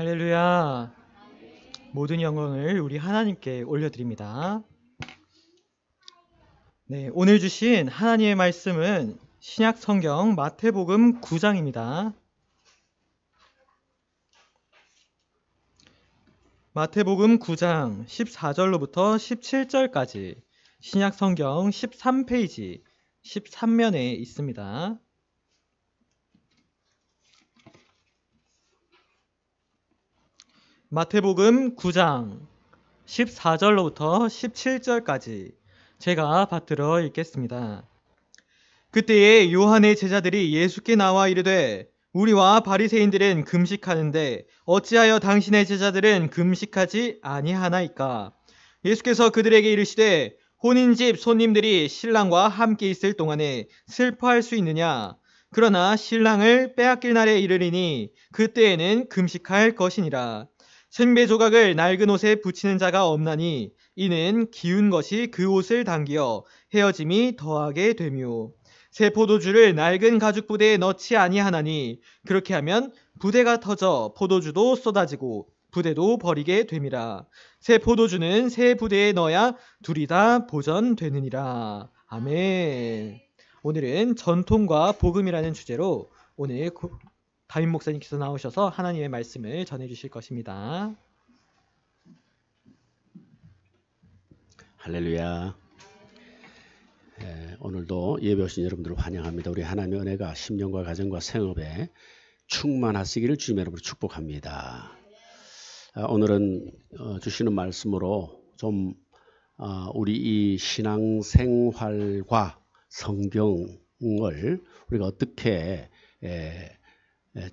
할렐루야. 모든 영광을 우리 하나님께 올려드립니다. 네, 오늘 주신 하나님의 말씀은 신약 성경 마태복음 9장입니다. 마태복음 9장 14절로부터 17절까지 신약 성경 13페이지 13면에 있습니다. 마태복음 9장 14절로부터 17절까지 제가 받들어 읽겠습니다. 그때에 요한의 제자들이 예수께 나와 이르되 우리와 바리새인들은 금식하는데 어찌하여 당신의 제자들은 금식하지 아니하나이까? 예수께서 그들에게 이르시되 혼인집 손님들이 신랑과 함께 있을 동안에 슬퍼할 수 있느냐? 그러나 신랑을 빼앗길 날에 이르리니 그때에는 금식할 것이니라. 생배 조각을 낡은 옷에 붙이는 자가 없나니 이는 기운 것이 그 옷을 당기어 헤어짐이 더하게 되며 새 포도주를 낡은 가죽 부대에 넣지 아니하나니 그렇게 하면 부대가 터져 포도주도 쏟아지고 부대도 버리게 됨이라. 새 포도주는 새 부대에 넣어야 둘이 다 보전되느니라. 아멘. 오늘은 전통과 복음이라는 주제로 오늘 담임 목사님께서 나오셔서 하나님의 말씀을 전해주실 것입니다. 할렐루야. 오늘도 예배 오신 여러분들을 환영합니다. 우리 하나님의 은혜가 심령과 가정과 생업에 충만하시기를 주님 여러분을 축복합니다. 오늘은 주시는 말씀으로 좀 우리 이 신앙생활과 성경을 우리가 어떻게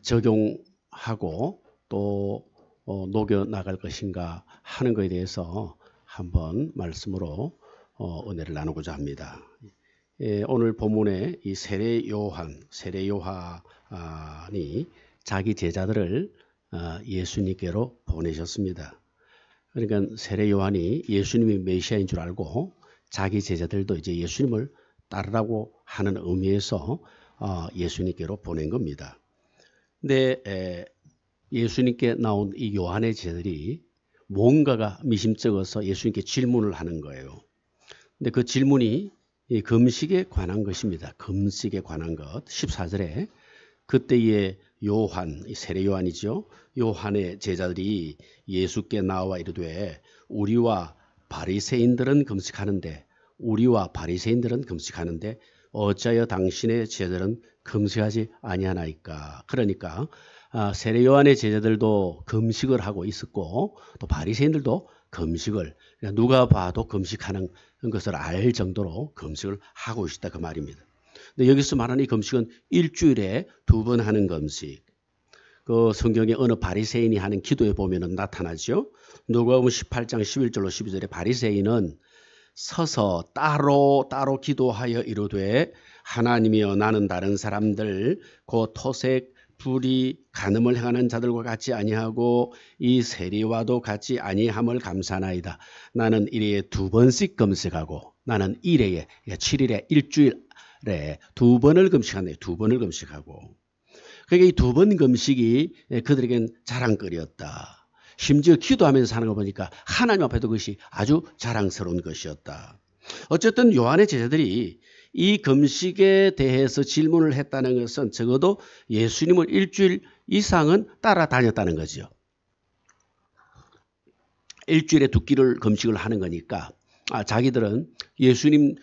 적용하고 또 녹여 나갈 것인가 하는 것에 대해서 한번 말씀으로 은혜를 나누고자 합니다. 오늘 본문에 이 세례 요한이 자기 제자들을 예수님께로 보내셨습니다. 그러니까 세례 요한이 예수님이 메시아인 줄 알고 자기 제자들도 이제 예수님을 따르라고 하는 의미에서 예수님께로 보낸 겁니다. 근데 예수님께 나온 이 요한의 제자들이 뭔가가 미심쩍어서 예수님께 질문을 하는 거예요. 근데 그 질문이 이 금식에 관한 것입니다. 금식에 관한 것. 14절에 그때의 요한, 세례 요한이죠. 요한의 제자들이 예수께 나와 이르되 우리와 바리새인들은 금식하는데 어찌하여 당신의 제자들은 금식하지 아니하나이까? 그러니까 세례 요한의 제자들도 금식을 하고 있었고 또 바리새인들도 금식을 누가 봐도 금식하는 것을 알 정도로 금식을 하고 있다 그 말입니다. 근데 여기서 말하는 이 금식은 일주일에 2번 하는 금식. 그 성경에 어느 바리새인이 하는 기도에 보면은 나타나죠. 누가복음 18장 11절로 12절에 바리새인은 서서 따로 기도하여 이르되 하나님이여 나는 다른 사람들 곧 토색 불이 간음을 행하는 자들과 같이 아니하고 이 세리와도 같이 아니함을 감사하나이다. 나는 일회에 2번씩 금식하고 나는 7일에 일주일에 2번을 금식하네. 2번을 금식하고. 그러니까 이 2번 금식이 그들에겐 자랑거리였다. 심지어 기도하면서 하는 거 보니까 하나님 앞에도 그것이 아주 자랑스러운 것이었다. 어쨌든 요한의 제자들이 이 금식에 대해서 질문을 했다는 것은 적어도 예수님을 일주일 이상은 따라다녔다는 거죠. 일주일에 2끼를 금식을 하는 거니까 자기들은 예수님을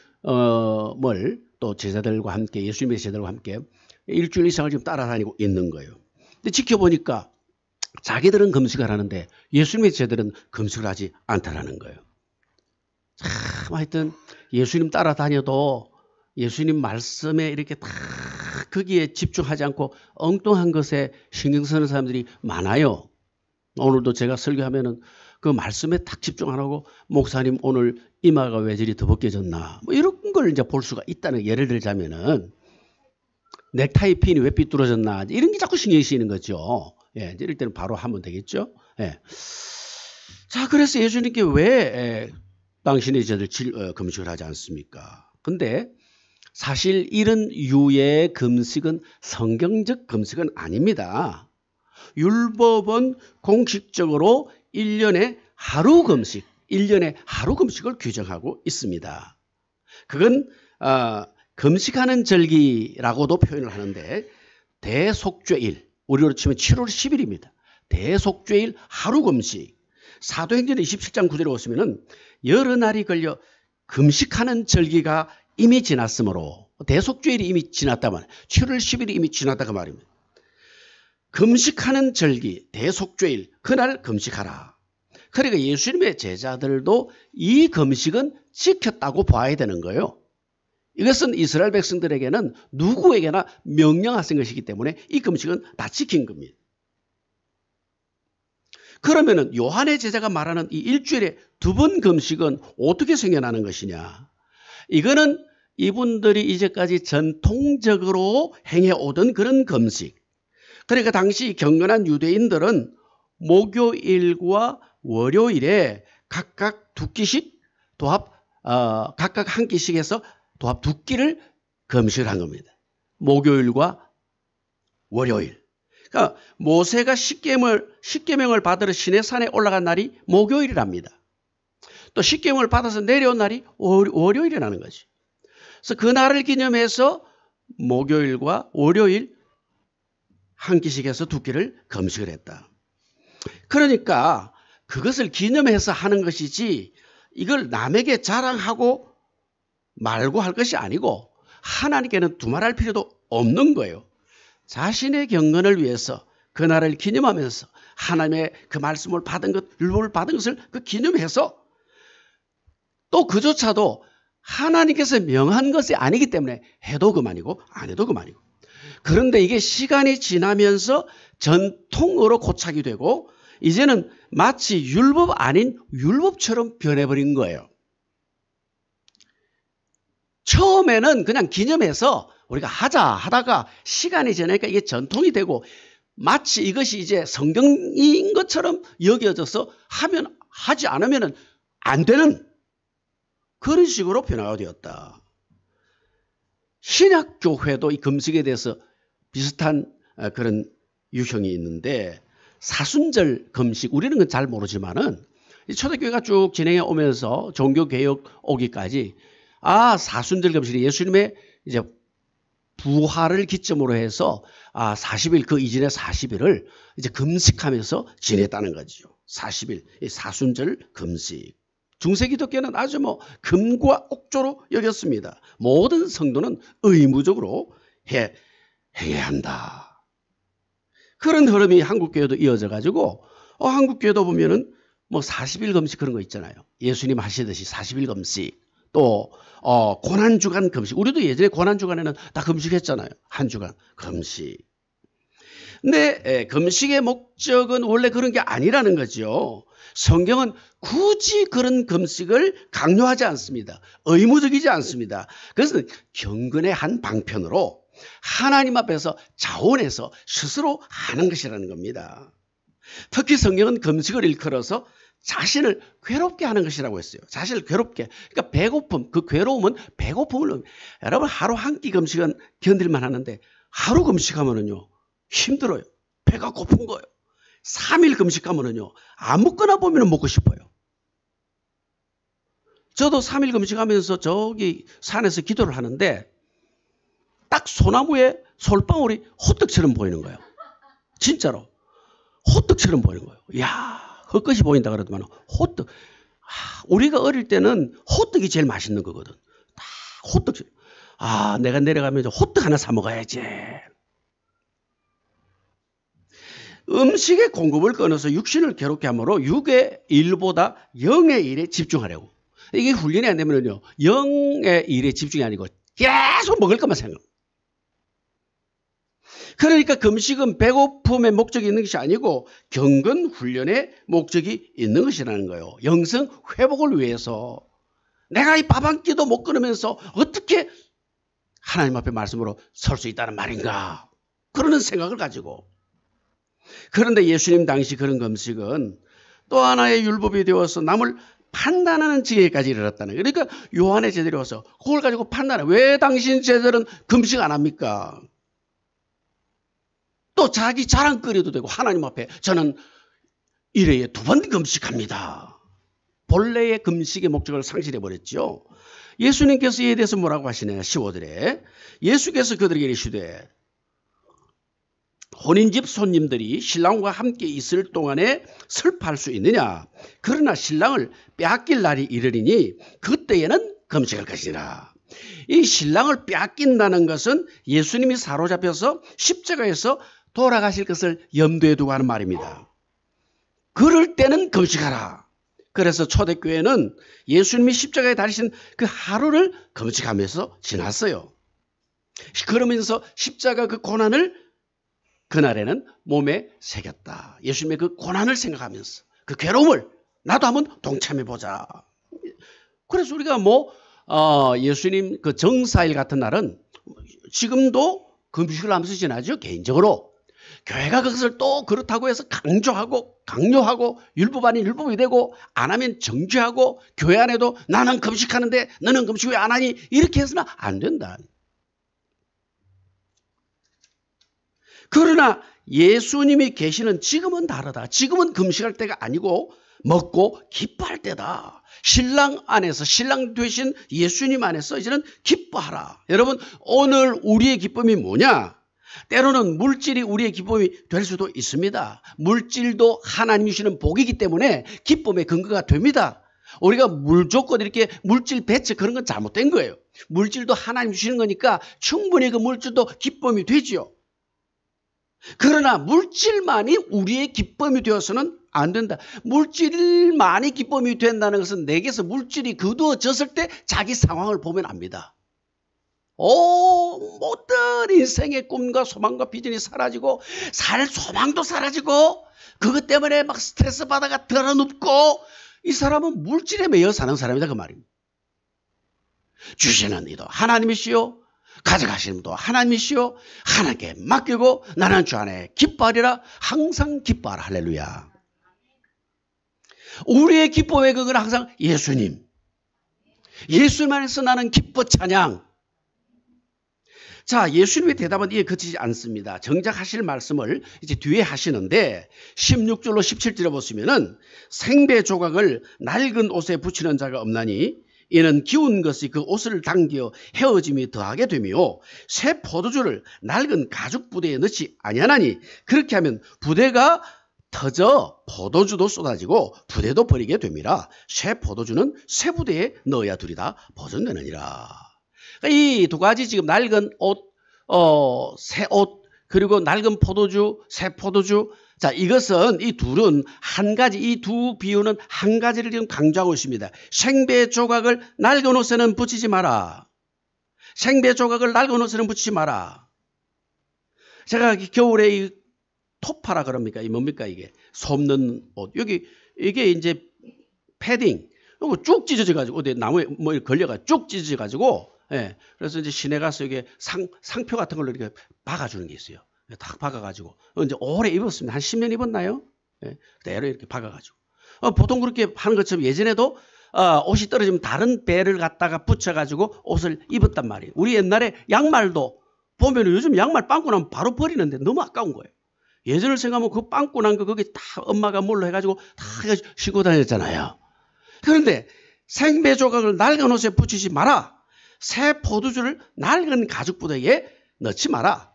또 제자들과 함께 예수님의 제자들과 함께 일주일 이상을 지금 따라다니고 있는 거예요. 근데 지켜보니까 자기들은 금식을 하는데 예수님의 제자들은 금식을 하지 않다라는 거예요. 참 하여튼 예수님 따라다녀도 예수님 말씀에 이렇게 다 거기에 집중하지 않고 엉뚱한 것에 신경 쓰는 사람들이 많아요. 오늘도 제가 설교하면은 그 말씀에 딱 집중 안 하고 목사님 오늘 이마가 왜 저리 더 벗겨졌나 뭐 이런 걸 이제 볼 수가 있다는, 예를 들자면은 넥타이 핀이 왜 삐뚤어졌나 이런 게 자꾸 신경이 쓰이는 거죠. 예, 이럴 때는 바로 하면 되겠죠. 예. 자, 그래서 예수님께 왜 당신의 제자들 금식을 하지 않습니까? 근데 사실 이런 유의 금식은 성경적 금식은 아닙니다. 율법은 공식적으로 1년에 하루 금식, 1년에 하루 금식을 규정하고 있습니다. 그건 금식하는 절기라고도 표현을 하는데 대속죄일, 우리로 치면 7월 10일입니다. 대속죄일 하루 금식. 사도행전 27장 9절에 보시면은 여러 날이 걸려 금식하는 절기가 이미 지났으므로 대속죄일이 이미 지났다면 7월 10일이 이미 지났다 그 말입니다. 금식하는 절기, 대속죄일, 그날 금식하라. 그러니까 예수님의 제자들도 이 금식은 지켰다고 봐야 되는 거예요. 이것은 이스라엘 백성들에게는 누구에게나 명령하신 것이기 때문에 이 금식은 다 지킨 겁니다. 그러면은 요한의 제자가 말하는 이 일주일에 2번 금식은 어떻게 생겨나는 것이냐? 이거는 이분들이 이제까지 전통적으로 행해오던 그런 금식. 그러니까 당시 경건한 유대인들은 목요일과 월요일에 각각 2끼씩 각각 한 끼씩 해서 도합 2끼를 금식을 한 겁니다. 목요일과 월요일. 그러니까 모세가 십계명을 받으러 시내산에 올라간 날이 목요일이랍니다. 또 십계명을 받아서 내려온 날이 월요일이라는 거지. 그래서 그 날을 기념해서 목요일과 월요일 한 끼씩 해서 2끼를 금식을 했다. 그러니까 그것을 기념해서 하는 것이지 이걸 남에게 자랑하고 말고 할 것이 아니고 하나님께는 두말할 필요도 없는 거예요. 자신의 경건을 위해서 그날을 기념하면서 하나님의 그 말씀을 받은 것, 율법을 받은 것을 그 기념해서 또 그조차도 하나님께서 명한 것이 아니기 때문에 해도 그만이고 안 해도 그만이고. 그런데 이게 시간이 지나면서 전통으로 고착이 되고 이제는 마치 율법 아닌 율법처럼 변해버린 거예요. 처음에는 그냥 기념해서 우리가 하다가 시간이 지나니까 이게 전통이 되고 마치 이것이 이제 성경인 것처럼 여겨져서 하지 않으면 안 되는 그런 식으로 변화가 되었다. 신약교회도 이 금식에 대해서 비슷한 그런 유형이 있는데 사순절 금식, 우리는 그건 잘 모르지만은 초대교회가 쭉 진행해 오면서 종교개혁 오기까지 사순절 금식이 예수님의 이제 부활을 기점으로 해서 40일 그 이전의 40일을 이제 금식하면서 지냈다는 거죠. 40일 사순절 금식. 중세기독교는 아주 금과 옥조로 여겼습니다. 모든 성도는 의무적으로 해야 한다. 그런 흐름이 한국교회도 이어져 가지고 한국교회도 보면은 40일 금식 그런 거 있잖아요. 예수님 하시듯이 40일 금식. 또 고난주간 금식. 우리도 예전에 고난주간에는 다 금식했잖아요. 한 주간 금식. 근데 금식의 목적은 원래 그런 게 아니라는 거죠. 성경은 굳이 그런 금식을 강요하지 않습니다. 의무적이지 않습니다. 그래서 경건의 한 방편으로 하나님 앞에서 자원해서 스스로 하는 것이라는 겁니다. 특히 성경은 금식을 일컬어서 자신을 괴롭게 하는 것이라고 했어요. 자신을 괴롭게. 그러니까 배고픔, 그 괴로움은 배고픔을. 여러분 하루 한 끼 금식은 견딜만 하는데 하루 금식하면은요 힘들어요. 배가 고픈 거예요. 3일 금식하면은요 아무거나 보면 먹고 싶어요. 저도 3일 금식하면서 저기 산에서 기도를 하는데 딱 소나무에 솔방울이 호떡처럼 보이는 거예요. 진짜로 호떡처럼 보이는 거예요. 이야, 헛것이 보인다 그러더만 호떡. 우리가 어릴 때는 호떡이 제일 맛있는 거거든. 호떡. 내가 내려가면 호떡 하나 사 먹어야지. 음식의 공급을 끊어서 육신을 괴롭게 함으로 6의 일보다 0의 일에 집중하려고. 이게 훈련이 안 되면요 0의 일에 집중이 아니고 계속 먹을 것만 생각. 그러니까 금식은 배고픔의 목적이 있는 것이 아니고 경건 훈련의 목적이 있는 것이라는 거예요. 영성 회복을 위해서. 내가 이 밥 한 끼도 못 끊으면서 어떻게 하나님 앞에 말씀으로 설 수 있다는 말인가. 그러는 생각을 가지고. 그런데 예수님 당시 그런 금식은 또 하나의 율법이 되어서 남을 판단하는 지경까지 이르렀다는 거예요. 그러니까 요한의 제자들이 와서 그걸 가지고 판단해. 왜 당신 제자들은 금식 안 합니까? 또 또 자기 자랑거리도 되고 하나님 앞에 저는 1회에 2번 금식합니다. 본래의 금식의 목적을 상실해버렸죠. 예수님께서 이에 대해서 뭐라고 하시냐 15절에 예수께서 그들에게 이르시되 혼인집 손님들이 신랑과 함께 있을 동안에 슬퍼할 수 있느냐. 그러나 신랑을 빼앗길 날이 이르리니 그때에는 금식할 것이라. 이 신랑을 빼앗긴다는 것은 예수님이 사로잡혀서 십자가에서 돌아가실 것을 염두에 두고 하는 말입니다. 그럴 때는 금식하라. 그래서 초대교회는 예수님이 십자가에 달리신 그 하루를 금식하면서 지났어요. 그러면서 십자가 그 고난을 그날에는 몸에 새겼다. 예수님의 그 고난을 생각하면서 그 괴로움을 나도 한번 동참해보자. 그래서 우리가 예수님 그 정사일 같은 날은 지금도 금식을 하면서 지나죠. 개인적으로. 교회가 그것을 또 그렇다고 해서 강요하고 율법 아닌 율법이 되고 안 하면 정죄하고 교회 안에도 나는 금식하는데 너는 금식 왜 안 하니? 이렇게 해서는 안 된다. 그러나 예수님이 계시는 지금은 다르다. 지금은 금식할 때가 아니고 먹고 기뻐할 때다. 신랑 안에서 신랑 되신 예수님 안에서 이제는 기뻐하라. 여러분 오늘 우리의 기쁨이 뭐냐? 때로는 물질이 우리의 기쁨이 될 수도 있습니다. 물질도 하나님이 주시는 복이기 때문에 기쁨의 근거가 됩니다. 우리가 무조건 이렇게 물질 배척 그런 건 잘못된 거예요. 물질도 하나님 주시는 거니까 충분히 그 물질도 기쁨이 되지요. 그러나 물질만이 우리의 기쁨이 되어서는 안 된다. 물질만이 기쁨이 된다는 것은 내게서 물질이 거두어졌을 때 자기 상황을 보면 압니다. 모든 인생의 꿈과 소망과 비전이 사라지고 살 소망도 사라지고 그것 때문에 막 스트레스 받아가 드러눕고 이 사람은 물질에 매여 사는 사람이다 그 말입니다. 주시는 이도 하나님이시요 가져가시는 분도 하나님이시요 하나님께 맡기고 나는 주 안에 기뻐하리라. 항상 기뻐하라. 할렐루야. 우리의 기쁨의 그건 항상 예수님. 예수님 안에서 나는 기뻐 찬양. 자, 예수님의 대답은 이에 그치지 않습니다. 정작 하실 말씀을 이제 뒤에 하시는데 16절로 17절에 보시면은 생배 조각을 낡은 옷에 붙이는 자가 없나니 이는 기운 것이 그 옷을 당겨 헤어짐이 더하게 되며 새 포도주를 낡은 가죽 부대에 넣지 아니하나니 그렇게 하면 부대가 터져 포도주도 쏟아지고 부대도 버리게 됨이라. 새 포도주는 새 부대에 넣어야 둘이 다 보존되느니라. 이 두 가지 지금 낡은 옷, 새 옷, 그리고 낡은 포도주, 새 포도주. 자, 이것은 이 둘은 한 가지, 이 두 비유는 한 가지를 지금 강조하고 있습니다. 생배 조각을 낡은 옷에는 붙이지 마라. 생배 조각을 낡은 옷에는 붙이지 마라. 제가 겨울에 이 토파라 그럽니까? 이 뭡니까 이게? 솜는 옷. 여기 이게 이제 패딩. 이거 쭉 찢어져가지고 어디 나무에 뭐 걸려가 쭉 찢어져가지고. 예. 그래서 이제 시내 가서 이게 상표 같은 걸로 이렇게 박아주는 게 있어요. 딱 박아가지고. 이제 오래 입었습니다. 한 10년 입었나요? 예. 그대로 이렇게 박아가지고. 보통 그렇게 하는 것처럼 예전에도 옷이 떨어지면 다른 배를 갖다가 붙여가지고 옷을 입었단 말이에요. 우리 옛날에 양말도 보면 요즘 양말 빵꾸 나면 바로 버리는데 너무 아까운 거예요. 예전을 생각하면 그 빵꾸 난 거 거기 다 엄마가 뭘로 해가지고 다 신고 다녔잖아요. 그런데 생배 조각을 낡은 옷에 붙이지 마라. 새 포도주를 낡은 가죽 부대에 넣지 마라.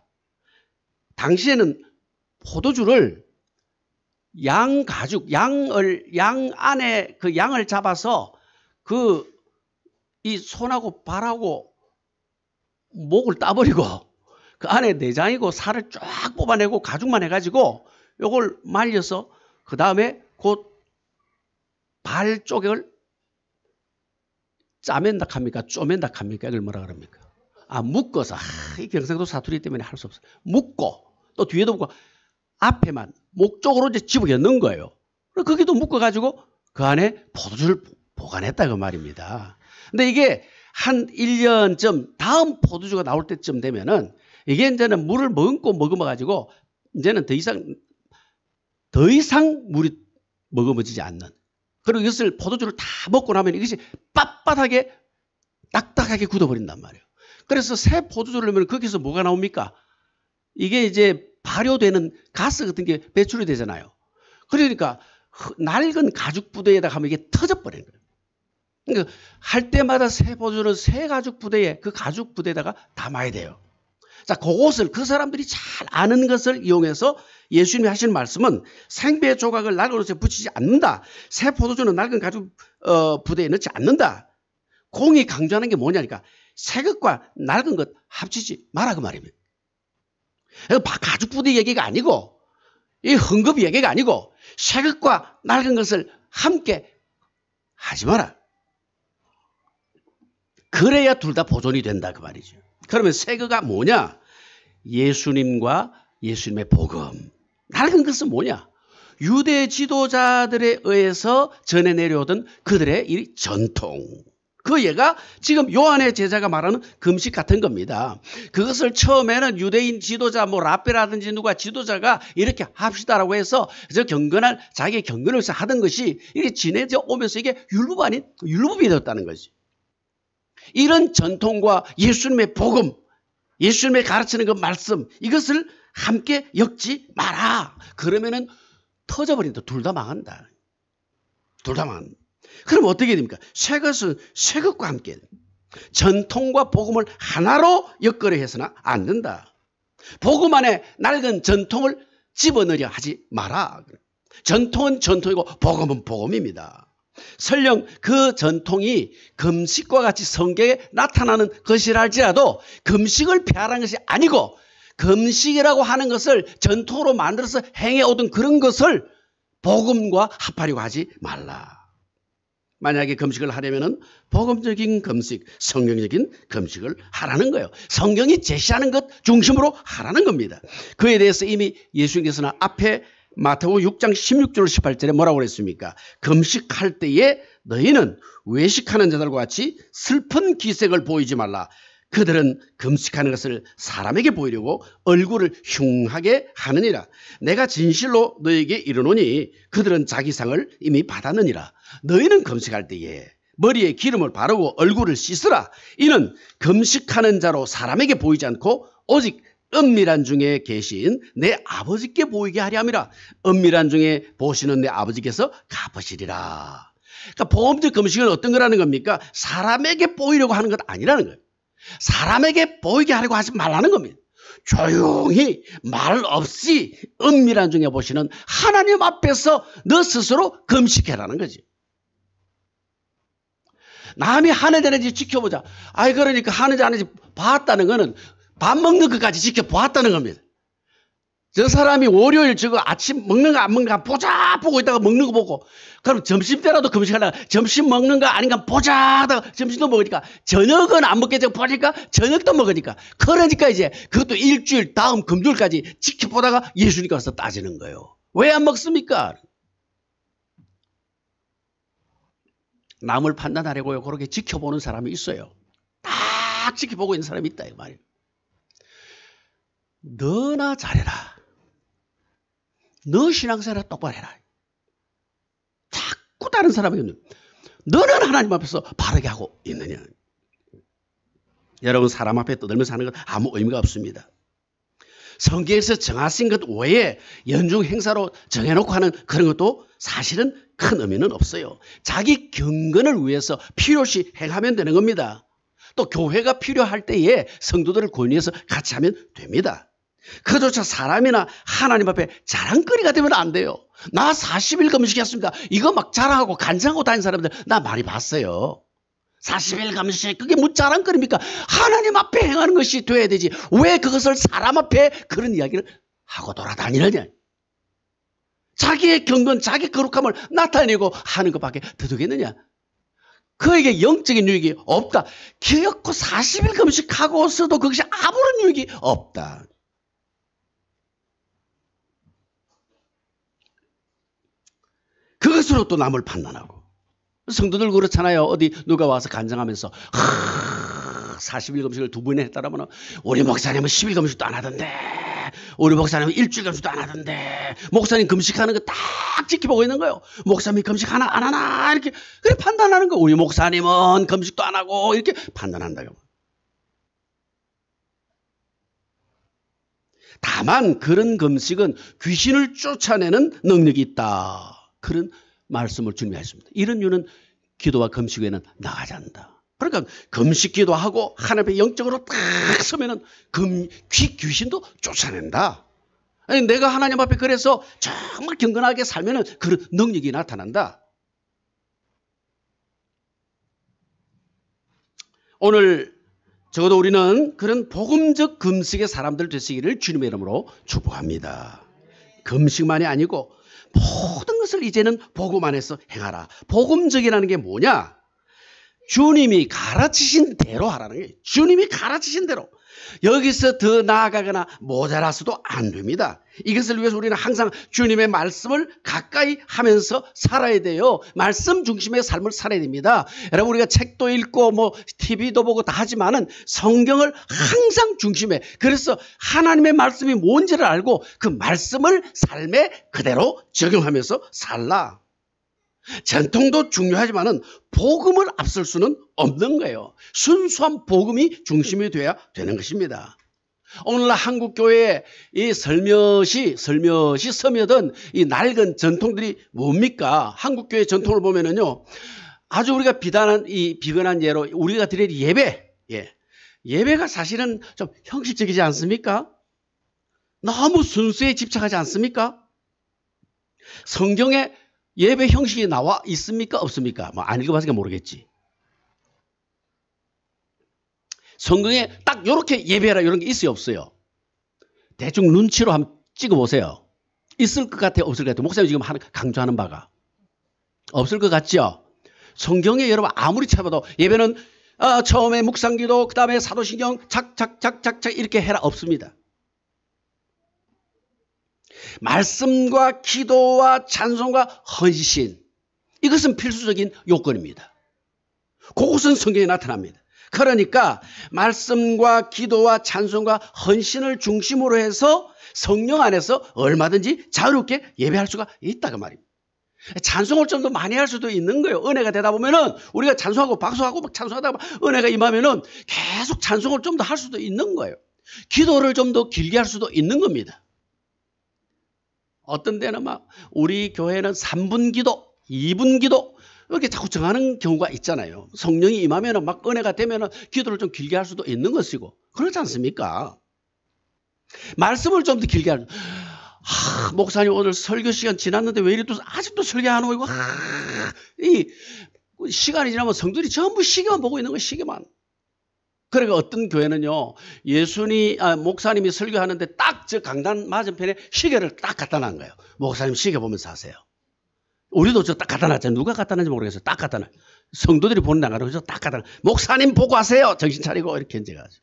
당시에는 포도주를 양 안에 그 양을 잡아서 이 손하고 발하고 목을 따버리고 그 안에 내장이고 살을 쫙 뽑아내고 가죽만 해가지고 요걸 말려서 그 다음에 곧 발 쪽을 짜맨다 합니까? 쪼맨다 합니까? 이걸 뭐라 그럽니까? 묶어서. 이 경상도 사투리 때문에 할 수 없어. 묶고 또 뒤에도 묶고 앞에만 목 쪽으로 이제 집어겨 넣은 거예요. 거기도 묶어가지고 그 안에 포도주를 보관했다 그 말입니다. 근데 이게 한 1년쯤 다음 포도주가 나올 때쯤 되면은 이게 이제는 물을 머금어가지고 이제는 더 이상 물이 머금어지지 않는. 그리고 이것을 포도주를 다 먹고 나면 이것이 빳빳하게 딱딱하게 굳어버린단 말이에요. 그래서 새 포도주를 넣으면 거기서 뭐가 나옵니까? 이게 이제 발효되는 가스 같은 게 배출이 되잖아요. 그러니까 낡은 가죽 부대에다가 하면 이게 터져버리는 거예요. 그러니까 할 때마다 새 보조는 새 가죽 부대에 그 가죽 부대에다가 담아야 돼요. 자, 그것을 그 사람들이 잘 아는 것을 이용해서 예수님이 하시는 말씀은 생배 조각을 낡은 옷에 붙이지 않는다. 새 포도주는 낡은 가죽 부대에 넣지 않는다. 공이 강조하는 게 뭐냐니까 새 것과 낡은 것 합치지 마라 그 말입니다. 가죽 부대 얘기가 아니고 이 헌금 얘기가 아니고 새 것과 낡은 것을 함께 하지 마라. 그래야 둘 다 보존이 된다 그 말이죠. 그러면 새 거가 뭐냐? 예수님과 예수님의 복음. 낡은 것은 뭐냐? 유대 지도자들에 의해서 전해 내려오던 그들의 이 전통. 그 얘가 지금 요한의 제자가 말하는 금식 같은 겁니다. 그것을 처음에는 유대인 지도자 라베라든지 누가 지도자가 이렇게 합시다라고 해서 자기의 경건을 하던 것이 이게 지내져 오면서 이게 율법 아닌 율법이 되었다는 거지. 이런 전통과 예수님의 복음, 예수님의 가르치는 그 말씀, 이것을 함께 엮지 마라. 그러면은 터져버린다. 둘 다 망한다. 둘 다 망한다. 그럼 어떻게 됩니까? 새 것은 새 것과 함께 전통과 복음을 하나로 엮으려 해서는 안 된다. 복음 안에 낡은 전통을 집어넣으려 하지 마라. 전통은 전통이고 복음은 복음입니다. 설령 그 전통이 금식과 같이 성경에 나타나는 것이라 할지라도 금식을 폐하라는 것이 아니고 금식이라고 하는 것을 전통으로 만들어서 행해오던 그런 것을 복음과 합하려고 하지 말라. 만약에 금식을 하려면 복음적인 금식, 성경적인 금식을 하라는 거예요. 성경이 제시하는 것 중심으로 하라는 겁니다. 그에 대해서 이미 예수님께서는 앞에 마태복음 6장 16절 18절에 뭐라고 그랬습니까? 금식할 때에 너희는 외식하는 자들과 같이 슬픈 기색을 보이지 말라. 그들은 금식하는 것을 사람에게 보이려고 얼굴을 흉하게 하느니라. 내가 진실로 너에게 이르노니 그들은 자기 상을 이미 받았느니라. 너희는 금식할 때에 머리에 기름을 바르고 얼굴을 씻으라. 이는 금식하는 자로 사람에게 보이지 않고 오직 은밀한 중에 계신 내 아버지께 보이게 하려 함이라. 은밀한 중에 보시는 내 아버지께서 갚으시리라. 그러니까 보험적 금식은 어떤 거라는 겁니까? 사람에게 보이려고 하는 것 아니라는 거예요. 사람에게 보이게 하려고 하지 말라는 겁니다. 조용히 말 없이 은밀한 중에 보시는 하나님 앞에서 너 스스로 금식해라는 거지. 남이 하는지 안 하는지 지켜보자. 그러니까 하는지 안 하는지 봤다는 거는 밥 먹는 것까지 지켜보았다는 겁니다. 저 사람이 월요일 저거 아침 먹는 거 안 먹는 거 보자 보고 있다가 먹는 거 보고 그럼 점심 때라도 금식하다가 점심 먹는 거 아닌가 보자 하다가 점심도 먹으니까 저녁은 안 먹게 되고 보니까 저녁도 먹으니까 그러니까 이제 그것도 일주일 다음 금주일까지 지켜보다가 예수님께 와서 따지는 거예요. 왜 안 먹습니까? 남을 판단하려고요. 그렇게 지켜보는 사람이 있어요. 딱 지켜보고 있는 사람이 있다 이 말이에요. 너나 잘해라. 너 신앙생활 똑바로 해라. 자꾸 다른 사람에게 너는 하나님 앞에서 바르게 하고 있느냐. 여러분 사람 앞에 떠들면서 하는 건 아무 의미가 없습니다. 성경에서 정하신 것 외에 연중 행사로 정해놓고 하는 그런 것도 사실은 큰 의미는 없어요. 자기 경건을 위해서 필요시 행하면 되는 겁니다. 또 교회가 필요할 때에 성도들을 권유해서 같이 하면 됩니다. 그조차 사람이나 하나님 앞에 자랑거리가 되면 안 돼요. 나 40일 금식했습니다. 이거 막 자랑하고 간증하고 다니는 사람들 나 많이 봤어요. 40일 금식 그게 뭐 자랑거리입니까? 하나님 앞에 행하는 것이 돼야 되지. 왜 그것을 사람 앞에 그런 이야기를 하고 돌아다니느냐. 자기의 경건 자기 거룩함을 나타내고 하는 것밖에 더 되겠느냐. 그에게 영적인 유익이 없다. 기어코 40일 금식하고서도 그것이 아무런 유익이 없다. 그것으로 또 남을 판단하고. 성도들 그렇잖아요. 어디 누가 와서 간증하면서 40일 금식을 2번이나 했다라면 우리 목사님은 10일 금식도 안 하던데 우리 목사님은 일주일 금식도 안 하던데 목사님 금식하는 거 딱 지켜보고 있는 거예요. 목사님이 금식 하나 안 하나 이렇게 그래 판단하는 거. 우리 목사님은 금식도 안 하고 이렇게 판단한다고. 다만 그런 금식은 귀신을 쫓아내는 능력이 있다. 그런 말씀을 주님이 하십니다. 이런 이유는 기도와 금식 외에는 나가지 않는다. 그러니까 금식 기도하고 하나님 앞에 영적으로 딱 서면은 귀신도 쫓아낸다. 아니, 내가 하나님 앞에 그래서 정말 경건하게 살면은 그런 능력이 나타난다. 오늘 적어도 우리는 그런 복음적 금식의 사람들 되시기를 주님의 이름으로 축복합니다. 금식만이 아니고 모든 것을 이제는 복음 안에서 행하라. 복음적이라는 게 뭐냐? 주님이 가르치신 대로 하라는 거예요. 주님이 가르치신 대로. 여기서 더 나아가거나 모자라서도 안 됩니다. 이것을 위해서 우리는 항상 주님의 말씀을 가까이 하면서 살아야 돼요. 말씀 중심의 삶을 살아야 됩니다. 여러분, 우리가 책도 읽고 TV도 보고 다 하지만은 성경을 항상 중심에, 그래서 하나님의 말씀이 뭔지를 알고 그 말씀을 삶에 그대로 적용하면서 살라. 전통도 중요하지만은 복음을 앞설 수는 없는 거예요. 순수한 복음이 중심이 돼야 되는 것입니다. 오늘날 한국 교회에 이 설며시 서며든 이 낡은 전통들이 뭡니까? 한국 교회 전통을 보면은요, 아주 우리가 비근한 예로 우리가 드릴 예배가 사실은 좀 형식적이지 않습니까? 너무 순수에 집착하지 않습니까? 성경에 예배 형식이 나와 있습니까? 없습니까? 안 읽어봤으니까 모르겠지. 성경에 딱 이렇게 예배하라 이런 게 있어요, 없어요? 대충 눈치로 한번 찍어보세요. 있을 것 같아요, 없을 것 같아요? 목사님 지금 강조하는 바가 없을 것 같죠? 성경에 여러분 아무리 찾아봐도 예배는 처음에 묵상기도, 그 다음에 사도신경 착착착착착 이렇게 해라 없습니다. 말씀과 기도와 찬송과 헌신, 이것은 필수적인 요건입니다. 그것은 성경에 나타납니다. 그러니까 말씀과 기도와 찬송과 헌신을 중심으로 해서 성령 안에서 얼마든지 자유롭게 예배할 수가 있다고 말입니다. 찬송을 좀 더 많이 할 수도 있는 거예요. 은혜가 되다 보면은 우리가 찬송하고 박수하고 막 찬송하다 보면 은혜가 임하면은 계속 찬송을 좀 더 할 수도 있는 거예요. 기도를 좀 더 길게 할 수도 있는 겁니다. 어떤 데는 우리 교회는 3분 기도, 2분 기도 이렇게 자꾸 정하는 경우가 있잖아요. 성령이 임하면 은혜가 되면 기도를 좀 길게 할 수도 있는 것이고, 그렇지 않습니까? 말씀을 좀 더 길게 하는. 목사님 오늘 설교 시간 지났는데 왜 이리 또 아직도 설교하는 거고? 이 시간이 지나면 성들이 전부 시계만 보고 있는 거예요. 시계만. 그러니까 어떤 교회는요, 목사님이 설교하는데 딱 저 강단 맞은편에 시계를 딱 갖다 놓은 거예요. 목사님 시계 보면서 하세요. 우리도 저 딱 갖다 놨잖아요. 누가 갖다 놨는지 모르겠어요. 딱 갖다 놔. 성도들이 보는 안 가지고 딱 갖다 놔. 목사님 보고 하세요. 정신 차리고 이렇게 이제 가죠.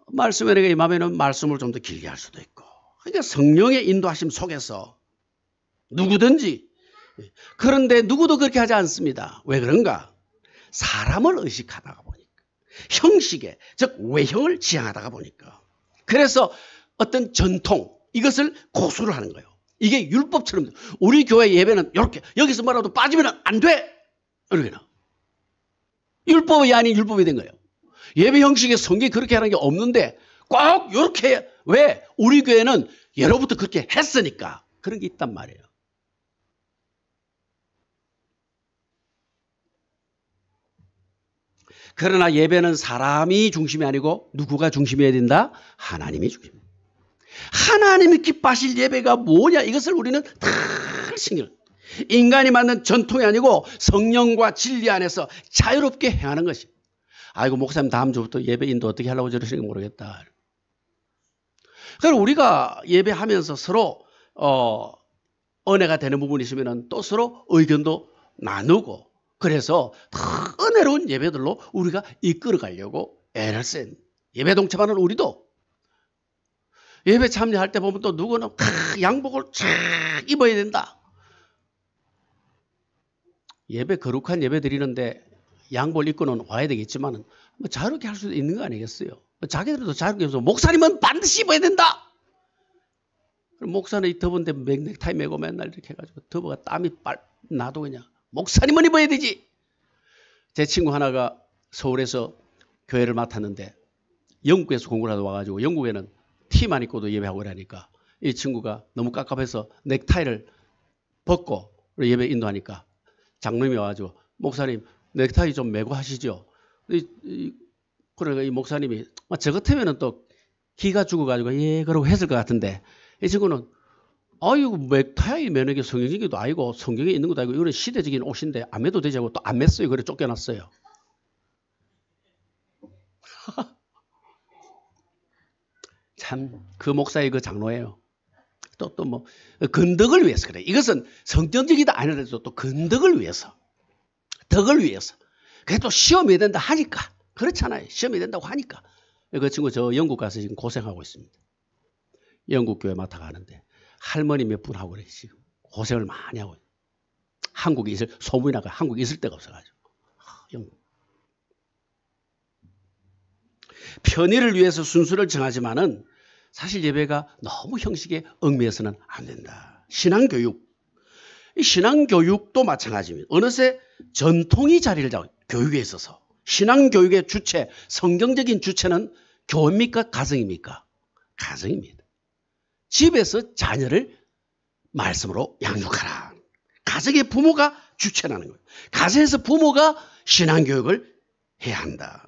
말씀에 내가 임하면은 말씀을 좀 더 길게 할 수도 있고. 그러니까 성령의 인도하심 속에서 누구든지, 그런데 누구도 그렇게 하지 않습니다. 왜 그런가? 사람을 의식하다가 보니까, 형식에, 즉 외형을 지향하다가 보니까. 그래서 어떤 전통, 이것을 고수를 하는 거예요. 이게 율법처럼. 우리 교회 예배는 이렇게, 여기서 뭐라도 빠지면 안 돼! 이렇게. 율법이 아닌 율법이 된 거예요. 예배 형식에 성경이 그렇게 하는 게 없는데 꼭 이렇게. 왜? 우리 교회는 예로부터 그렇게 했으니까. 그런 게 있단 말이에요. 그러나 예배는 사람이 중심이 아니고 누구가 중심이어야 된다? 하나님이 중심. 하나님이 기뻐하실 예배가 뭐냐? 이것을 우리는 다 신경. 인간이 만든 전통이 아니고 성령과 진리 안에서 자유롭게 행하는 것이. 아이고 목사님 다음 주부터 예배 인도 어떻게 하려고 저러시는지 모르겠다. 그래서 우리가 예배하면서 서로 은혜가 되는 부분이 있으면 또 서로 의견도 나누고, 그래서 더 은혜로운 예배들로 우리가 이끌어 가려고 애를 쓴 예배 동참하는 우리도 예배 참여할 때 보면 또 누구는 양복을 쫙 입어야 된다. 예배 거룩한 예배 드리는데 양복을 입고는 와야 되겠지만 자유롭게 할 수도 있는 거 아니겠어요? 자기들도 자유롭게 해서 목사님은 반드시 입어야 된다. 그럼 목사는 이 더운데 넥타이 메고 맨날 이렇게 해가지고 더워가 땀이 나도 그냥 목사님은 입어야 되지. 제 친구 하나가 서울에서 교회를 맡았는데 영국에서 공부를 하다 와가지고 영국에는 티만 입고도 예배하고 이러니까 이 친구가 너무 깝깝해서 넥타이를 벗고 예배 인도하니까 장로님이 와가지고 목사님 넥타이 좀 메고 하시죠. 그러니까 이 목사님이 저 같으면 또 기가 죽어가지고 예 그러고 했을 것 같은데 이 친구는 아이고 넥타이 매는 게 성경적이도 아니고 성경에 있는 것도 아니고 이거는 시대적인 옷인데 안 매도 되지 하고 또 안 맸어요. 그래 쫓겨났어요. 참 그 목사의 그 장로예요. 또 뭐 건덕을 위해서 그래. 이것은 성경적이다 아니라도 또 건덕을 위해서, 덕을 위해서. 그래 또 시험이 된다 하니까 그렇잖아요. 시험이 된다고 하니까. 그 친구 저 영국 가서 지금 고생하고 있습니다. 영국 교회 맡아 가는데 할머니 몇 분 하고 그래 지금 고생을 많이 하고 한국에 있을 소문이 나가 한국에 있을 데가 없어가지고 영국. 편의를 위해서 순서를 정하지만은 사실 예배가 너무 형식에 얽매여서는 안 된다. 신앙교육. 이 신앙교육도 마찬가지입니다. 어느새 전통이 자리를 잡고 교육에 있어서 신앙교육의 주체, 성경적인 주체는 교회입니까? 가정입니까? 가정입니다. 집에서 자녀를 말씀으로 양육하라. 가정의 부모가 주체라는 거예요. 가정에서 부모가 신앙교육을 해야 한다.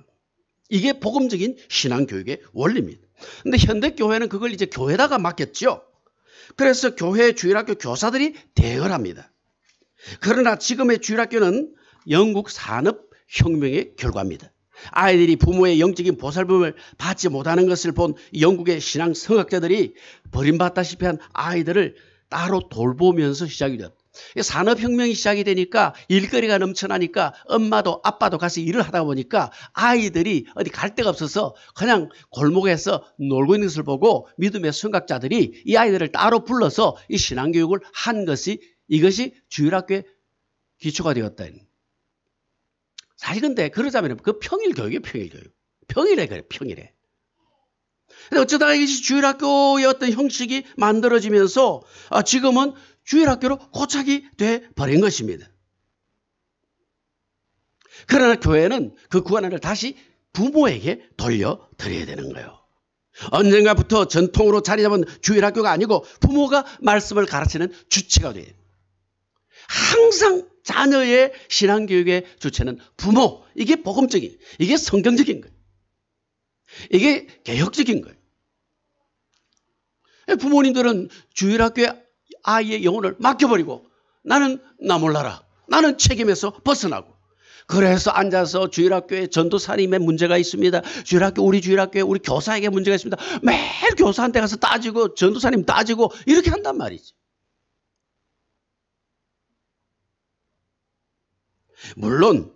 이게 복음적인 신앙교육의 원리입니다. 근데 현대교회는 그걸 이제 교회에다가 맡겼죠. 그래서 교회 주일학교 교사들이 대응을 합니다. 그러나 지금의 주일학교는 영국 산업혁명의 결과입니다. 아이들이 부모의 영적인 보살핌을 받지 못하는 것을 본 영국의 신앙 성학자들이 버림받다시피 한 아이들을 따로 돌보면서 시작이 됐다. 산업혁명이 시작이 되니까 일거리가 넘쳐나니까 엄마도 아빠도 가서 일을 하다 보니까 아이들이 어디 갈 데가 없어서 그냥 골목에서 놀고 있는 것을 보고 믿음의 성각자들이 이 아이들을 따로 불러서 이 신앙교육을 한 것이 이것이 주일학교의 기초가 되었다. 사실 근데 그러자면 그 평일교육이에요. 평일교육. 평일에 그래 평일에. 근데 어쩌다가 이것이 주일학교의 어떤 형식이 만들어지면서 지금은 주일학교로 고착이 돼버린 것입니다. 그러나 교회는 그 구원을 다시 부모에게 돌려드려야 되는 거예요. 언젠가부터 전통으로 자리 잡은 주일학교가 아니고 부모가 말씀을 가르치는 주체가 돼요. 항상 자녀의 신앙교육의 주체는 부모. 이게 복음적인, 이게 성경적인 거예요. 이게 개혁적인 거예요. 부모님들은 주일학교에 아이의 영혼을 맡겨버리고 나는 나 몰라라. 나는 책임에서 벗어나고. 그래서 앉아서 주일학교에 전도사님의 문제가 있습니다. 우리 주일학교에 우리 교사에게 문제가 있습니다. 매일 교사한테 가서 따지고 전도사님 따지고 이렇게 한단 말이지. 물론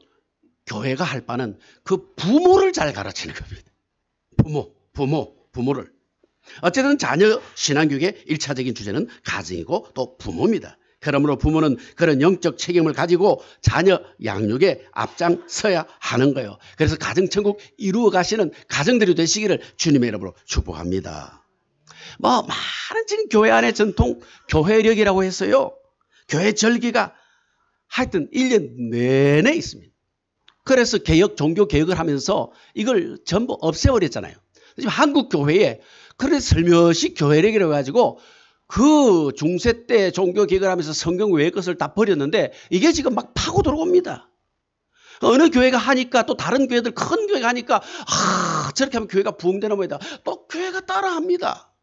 교회가 할 바는 그 부모를 잘 가르치는 겁니다. 부모를. 어쨌든 자녀 신앙교육의 1차적인 주제는 가정이고 또 부모입니다. 그러므로 부모는 그런 영적 책임을 가지고 자녀 양육에 앞장서야 하는 거예요. 그래서 가정천국 이루어 가시는 가정들이 되시기를 주님의 이름으로 축복합니다. 많은 지금 교회 안에 전통 교회력이라고 해서요. 교회 절기가 하여튼 1년 내내 있습니다. 그래서 종교 개혁을 하면서 이걸 전부 없애버렸잖아요. 지금 한국 교회에 그래 슬며시 교회력이라고 해가지고 그 중세 때 종교 개혁을 하면서 성경 외의 것을 다 버렸는데 이게 지금 막 파고 들어옵니다. 어느 교회가 하니까 또 다른 교회들 큰 교회가 하니까 저렇게 하면 교회가 부흥되나 보이다. 또 교회가 따라합니다.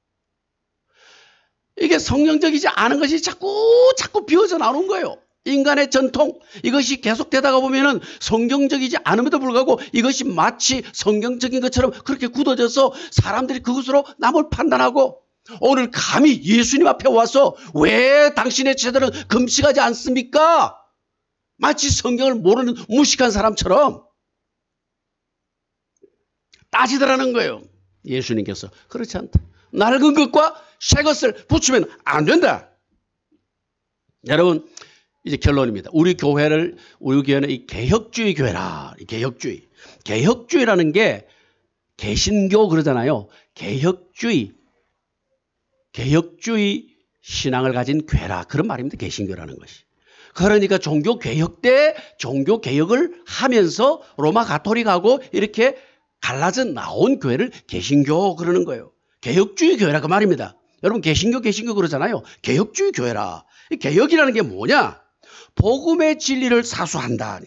이게 성경적이지 않은 것이 자꾸 비어져 나오는 거예요. 인간의 전통 이것이 계속되다가 보면은 성경적이지 않음에도 불구하고 이것이 마치 성경적인 것처럼 그렇게 굳어져서 사람들이 그것으로 남을 판단하고 오늘 감히 예수님 앞에 와서 왜 당신의 제자들은 금식하지 않습니까? 마치 성경을 모르는 무식한 사람처럼 따지더라는 거예요. 예수님께서 그렇지 않다. 낡은 것과 새 것을 붙이면 안 된다. 여러분 이제 결론입니다. 우리 교회는 이 개혁주의 교회라. 개혁주의라는 게 개신교 그러잖아요. 개혁주의 신앙을 가진 교회라. 그런 말입니다. 개신교라는 것이. 그러니까 종교개혁 때 종교개혁을 하면서 로마 가톨릭하고 이렇게 갈라져 나온 교회를 개신교 그러는 거예요. 개혁주의 교회라 그 말입니다. 여러분 개신교 그러잖아요. 개혁주의 교회라. 이 개혁이라는 게 뭐냐? 복음의 진리를 사수한다.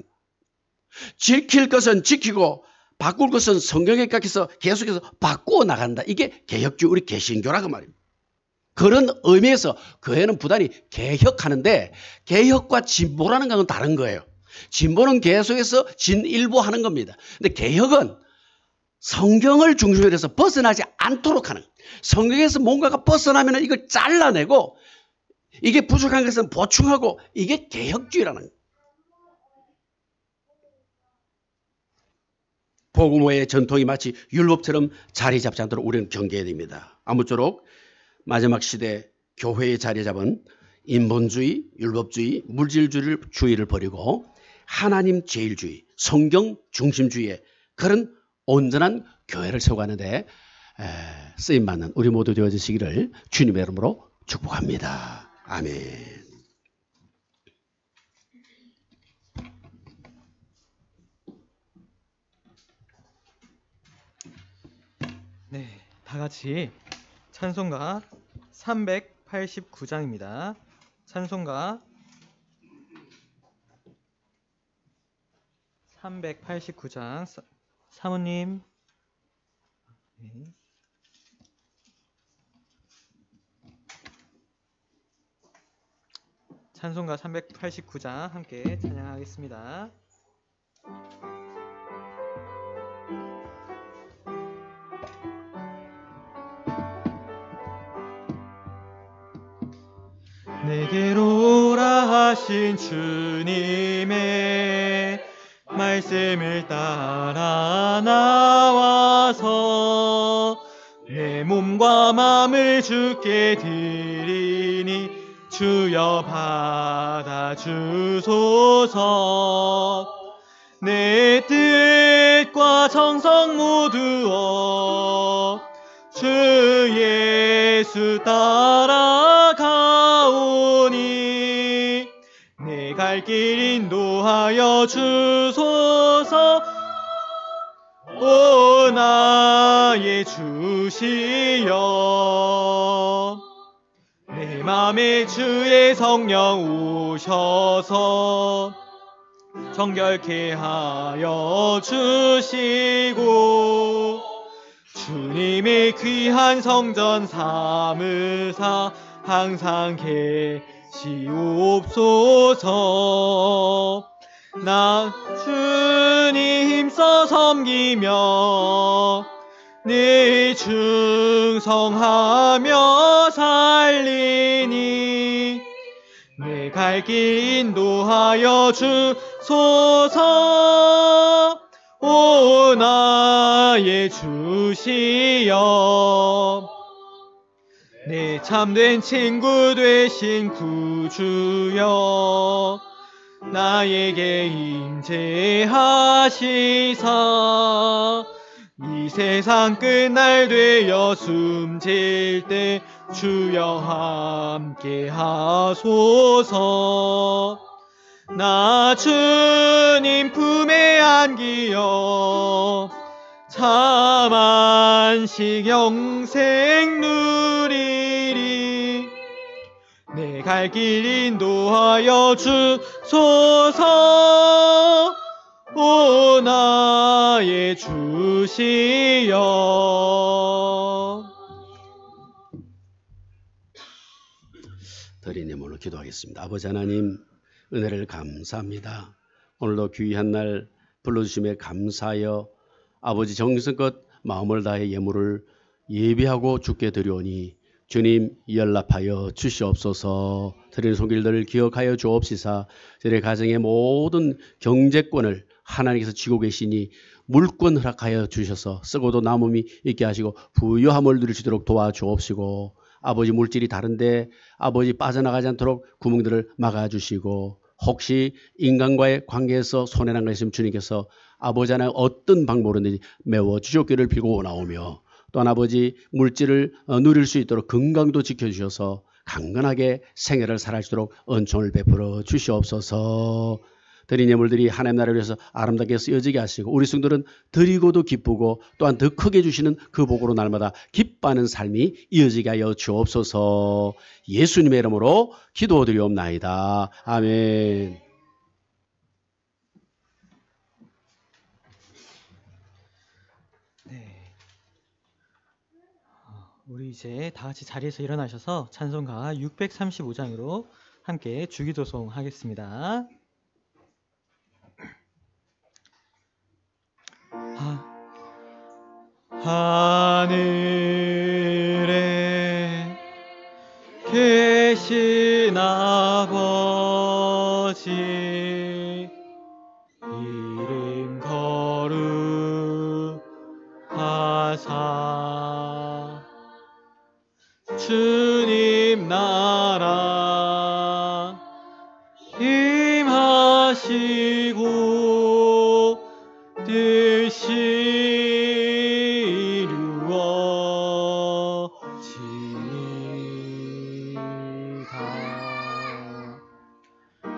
지킬 것은 지키고 바꿀 것은 성경에 깎여서 계속해서 바꾸어 나간다. 이게 개혁주의 우리 개신교라 그 말입니다. 그런 의미에서 교회는 부단히 개혁하는데 개혁과 진보라는 것은 다른 거예요. 진보는 계속해서 진일보하는 겁니다. 근데 개혁은 성경을 중심으로 해서 벗어나지 않도록 하는, 성경에서 뭔가가 벗어나면 이걸 잘라내고 이게 부족한 것은 보충하고, 이게 개혁주의라는 거예요. 복음의 전통이 마치 율법처럼 자리 잡지 않도록 우리는 경계해야 됩니다. 아무쪼록 마지막 시대 교회에 자리 잡은 인본주의, 율법주의, 물질주의를 버리고 하나님 제일주의, 성경 중심주의의 그런 온전한 교회를 세워가는데 쓰임받는 우리 모두 되어지시기를 주님의 이름으로 축복합니다. 아멘. 네, 다 같이 찬송가 389장입니다. 찬송가 389장 사모님. 네. 찬송가 389장 함께 찬양하겠습니다. 내게로 오라 하신 주님의 말씀을 따라 나와서 내 몸과 마음을 주께 드리니 주여 받아주소서. 내 뜻과 정성 모두어 주 예수 따라가오니 내 갈 길 인도하여 주소서. 오 나의 주시여, 내 맘에 주의 성령 오셔서 정결케 하여 주시고 주님의 귀한 성전 삼으사 항상 계시옵소서. 나 주님 힘써 섬기며 늘 충성하며 살리니 내 갈 길 인도하여 주소서. 오 나의 주시여, 내 참된 친구 되신 구주여, 나에게 임재하시사 이 세상 끝날 되어 숨질 때 주여 함께 하소서. 나 주님 품에 안기어 참 안식 영생 누리리. 내 갈 길 인도하여 주소서. 오 나의 주시여. 드린 예물로 기도하겠습니다. 아버지 하나님, 은혜를 감사합니다. 오늘도 귀한 날 불러주심에 감사하여 아버지 정성껏 마음을 다해 예물을 예비하고 주께 드려오니 주님 연락하여 주시옵소서. 드린 손길들을 기억하여 주옵시사 저희 가정의 모든 경제권을 하나님께서 쥐고 계시니 물권 허락하여 주셔서 쓰고도 남음이 있게 하시고 부유함을 누리시도록 도와주옵시고, 아버지 물질이 다른데 아버지 빠져나가지 않도록 구멍들을 막아주시고, 혹시 인간과의 관계에서 손해난 것이 있으면 주님께서 아버지 하나님 어떤 방법으로든지 메워주셨기를 빌고 나오며, 또한 아버지 물질을 누릴 수 있도록 건강도 지켜주셔서 강건하게 생애를 살아가시도록 은총을 베풀어 주시옵소서. 드린 예물들이 하나님 나라를 위해서 아름답게 쓰여지게 하시고 우리 성도는 드리고도 기쁘고 또한 더 크게 주시는 그 복으로 날마다 기뻐하는 삶이 이어지게 하여 주옵소서. 예수님의 이름으로 기도드리옵나이다. 아멘. 네. 우리 이제 다 같이 자리에서 일어나셔서 찬송가 635장으로 함께 주기도송 하겠습니다. 하늘에 계신 아버지 이름 거룩하사 주님 나라 임하시고 뜻이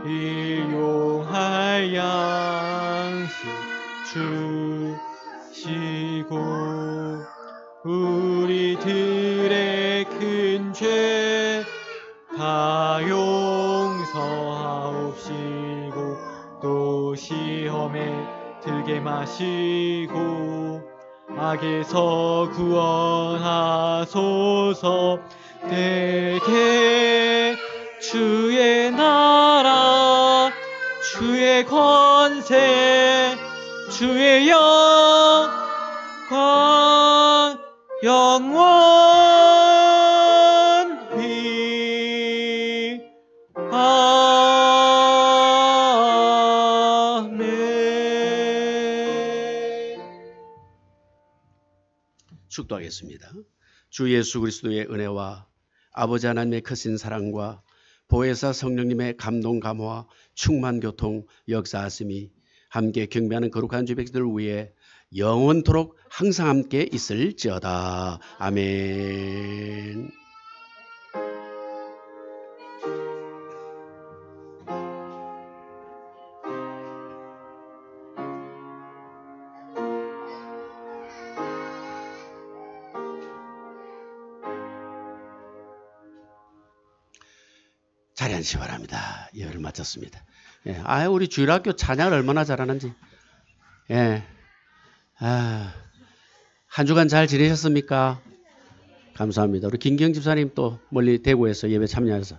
일용할 양식 주시고 우리들의 큰 죄 다 용서하옵시고 또 시험에 들게 마시고 악에서 구원하소서. 내게 주의 나라 주의 권세 주의 영광 영원히 아멘. 축도하겠습니다. 주 예수 그리스도의 은혜와 아버지 하나님의 크신 사랑과 보혜사 성령님의 감동 감화와 충만 교통 역사하심이 함께 경배하는 거룩한 주 백성들 위해 영원토록 항상 함께 있을지어다. 아멘. 자리 앉으시 기 바랍니다. 예배를 마쳤습니다. 예, 우리 주일학교 찬양을 얼마나 잘하는지. 예. 한 주간 잘 지내셨습니까? 감사합니다. 우리 김경 집사님 또 멀리 대구에서 예배 참여해서